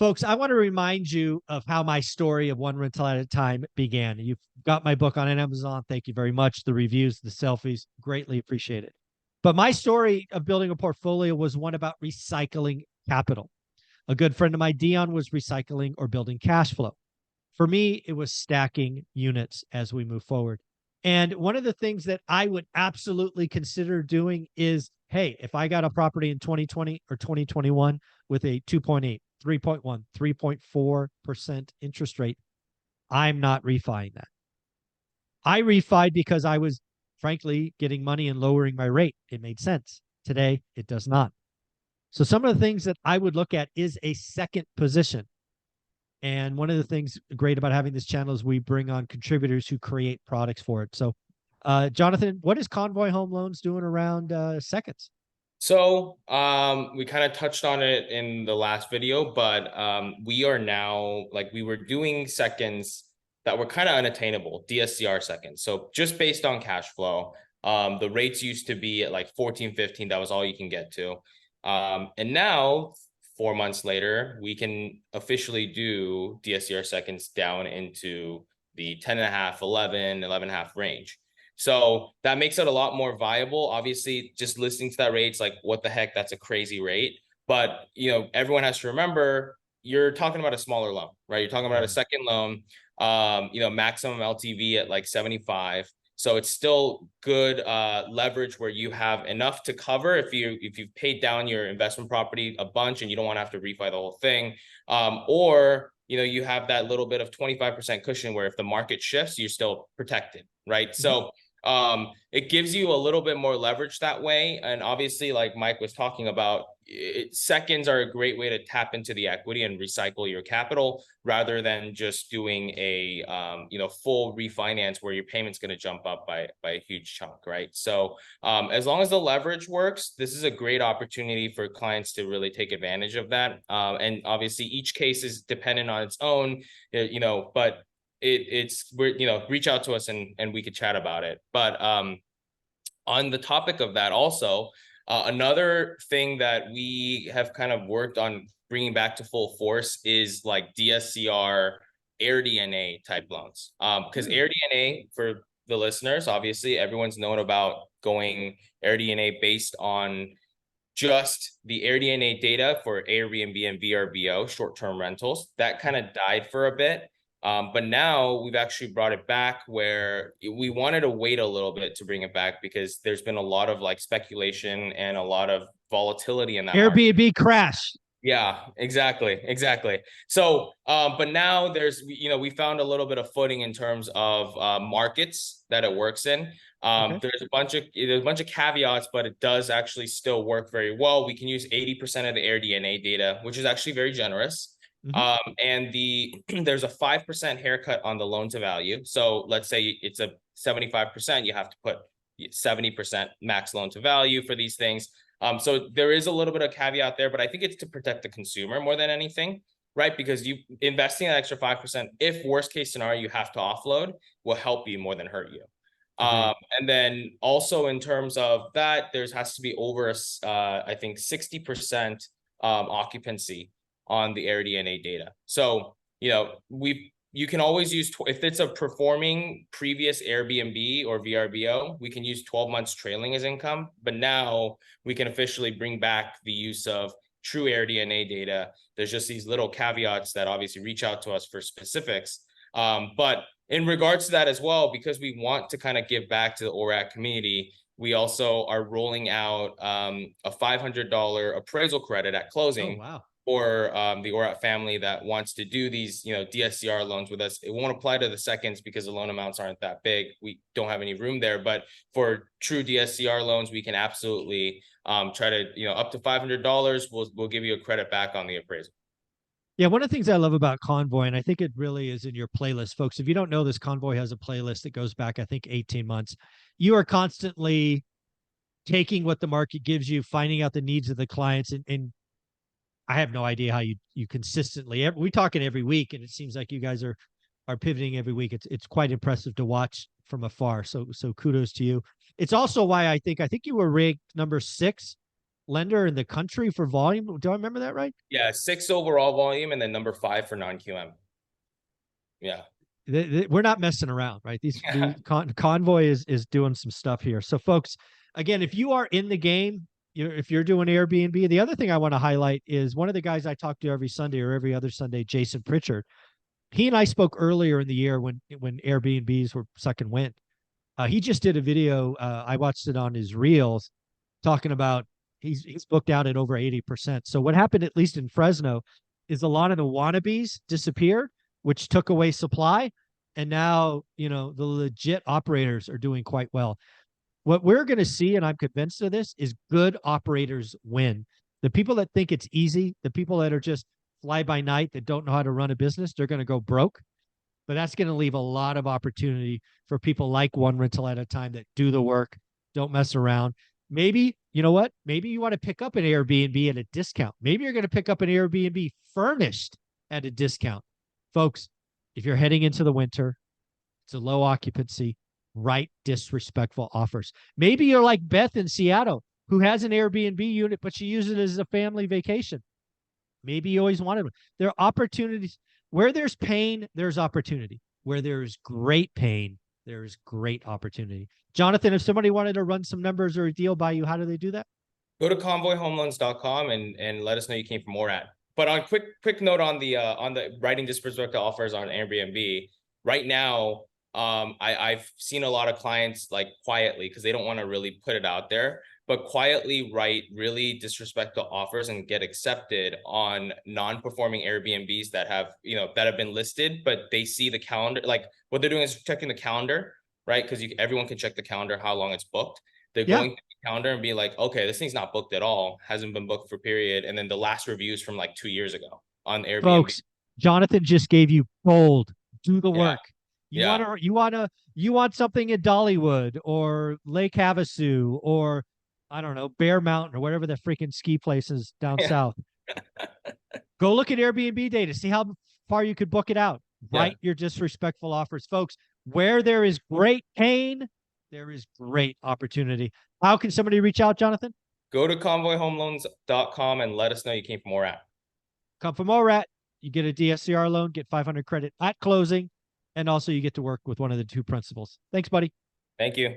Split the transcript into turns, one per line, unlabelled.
Folks, I want to remind you of how my story of one rental at a time began. You've got my book on Amazon. Thank you very much. The reviews, the selfies, greatly appreciated. But my story of building a portfolio was one about recycling capital. A good friend of mine, Dion, was recycling or building cash flow. For me, it was stacking units as we move forward. And one of the things that I would absolutely consider doing is, hey, if I got a property in 2020 or 2021 with a 2.8, 3.1, 3.4% interest rate, I'm not refining that. I refied because I was frankly getting money and lowering my rate. It made sense. Today, it does not. So some of the things that I would look at is a second position. And one of the things great about having this channel is we bring on contributors who create products for it. So, Jonathan, what is Convoy Home Loans doing around seconds?
So we kind of touched on it in the last video, but we are now, like, we were doing seconds that were kind of unattainable, DSCR seconds. So just based on cash flow, the rates used to be at like 14, 15. That was all you can get to. And now, 4 months later, we can officially do DSCR seconds down into the 10.5, 11, 11.5 range. So that makes it a lot more viable. Obviously, just listening to that rate, it's like, what the heck? That's a crazy rate. But, everyone has to remember, you're talking about a smaller loan, right? You're talking about a second loan, maximum LTV at like 75. So it's still good leverage where you have enough to cover if you've paid down your investment property a bunch and you don't want to have to refi the whole thing. Or you have that little bit of 25% cushion where if the market shifts, you're still protected, right? So it gives you a little bit more leverage that way. And obviously, like Mike was talking about, seconds are a great way to tap into the equity and recycle your capital rather than just doing a full refinance where your payment's going to jump up by a huge chunk, right? So as long as the leverage works, this is a great opportunity for clients to really take advantage of that. And obviously each case is dependent on its own, but we're reach out to us and we could chat about it. But on the topic of that also, another thing that we have kind of worked on bringing back to full force is like DSCR AirDNA type loans. Because AirDNA, for the listeners, obviously everyone's known about going AirDNA based on just the AirDNA data for Airbnb and VRBO, short-term rentals. That kind of died for a bit. But now we've actually brought it back where we wanted to wait a little bit to bring it back because there's been a lot of like speculation and a lot of volatility in that
Airbnb
market.
crash.
Yeah, exactly. So, but now we found a little bit of footing in terms of markets that it works in. There's a bunch of caveats, but it does actually still work very well. We can use 80% of the AirDNA data, which is actually very generous. And there's a 5% haircut on the loan to value. So let's say it's a 75%, you have to put 70% max loan to value for these things. So there is a little bit of caveat there, but I think it's to protect the consumer more than anything, right? Because you investing an extra 5%, if worst case scenario you have to offload, will help you more than hurt you. And then also in terms of that, has to be over I think 60% occupancy on the AirDNA data. So you can always use, if it's a performing previous Airbnb or VRBO, we can use 12 months trailing as income. But now we can officially bring back the use of true AirDNA data. There's just these little caveats that obviously reach out to us for specifics. But in regards to that as well, because we want to kind of give back to the ORAC community, we also are rolling out a $500 appraisal credit at closing.
Oh, wow.
Or the ORAT family that wants to do these, DSCR loans with us. It won't apply to the seconds because the loan amounts aren't that big. We don't have any room there. But for true DSCR loans, we can absolutely try to, up to $500. We'll give you a credit back on the appraisal.
Yeah, one of the things I love about Convoy, and I think it really is in your playlist, folks. If you don't know this, Convoy has a playlist that goes back, I think, 18 months. You are constantly taking what the market gives you, finding out the needs of the clients, and I have no idea how you consistently, we're talking every week, and it seems like you guys are pivoting every week. It's quite impressive to watch from afar. So kudos to you. It's also why I think you were ranked number 6 lender in the country for volume. Do I remember that right?
Yeah, 6 overall volume and then number 5 for non-QM. Yeah.
We're not messing around, right?
Yeah.
Convoy is doing some stuff here. So, folks, again, if you are in the game, if you're doing Airbnb, the other thing I want to highlight is one of the guys I talk to every Sunday or every other Sunday, Jason Pritchard. He and I spoke earlier in the year when Airbnbs were sucking wind. He just did a video. I watched it on his reels, talking about he's booked out at over 80%. So what happened, at least in Fresno, is a lot of the wannabes disappeared, which took away supply, and now the legit operators are doing quite well. What we're going to see, and I'm convinced of this, is good operators win. The people that think it's easy, the people that are just fly by night, that don't know how to run a business, they're going to go broke. But that's going to leave a lot of opportunity for people like One Rental at a Time that do the work, don't mess around. Maybe, you know what? Maybe you want to pick up an Airbnb at a discount. Maybe you're going to pick up an Airbnb furnished at a discount. Folks, if you're heading into the winter, it's a low occupancy, write disrespectful offers. Maybe you're like Beth in Seattle, who has an Airbnb unit, but she uses it as a family vacation. Maybe you always wanted one. There are opportunities. Where there's pain, there's opportunity. Where there's great pain, there's great opportunity. Jonathan, if somebody wanted to run some numbers or a deal by you, how do they do that?
Go to convoyhomeloans.com and let us know you came from MORAD. But on quick note on the writing disrespectful offers on Airbnb right now, I've seen a lot of clients like quietly, because they don't want to really put it out there, but quietly write really disrespectful offers and get accepted on non-performing Airbnbs that have been listed, but they see the calendar. Like what they're doing is checking the calendar, right? Because everyone can check the calendar how long it's booked. They're going to the calendar and be like, okay, this thing's not booked at all, hasn't been booked for period, and then the last reviews from like 2 years ago on Airbnb.
Folks, Jonathan just gave you gold. Do the work. You want something in Dollywood or Lake Havasu or I don't know, Bear Mountain or whatever the freaking ski place is down south. Go look at Airbnb data, see how far you could book it out. Write your disrespectful offers, folks. Where there is great pain, there is great opportunity. How can somebody reach out, Jonathan?
Go to convoyhomeloans.com and let us know you came from MORAD.
Come from MORAD. You get a DSCR loan, get 500 credit at closing, and also you get to work with one of the two principals. Thanks, buddy.
Thank you.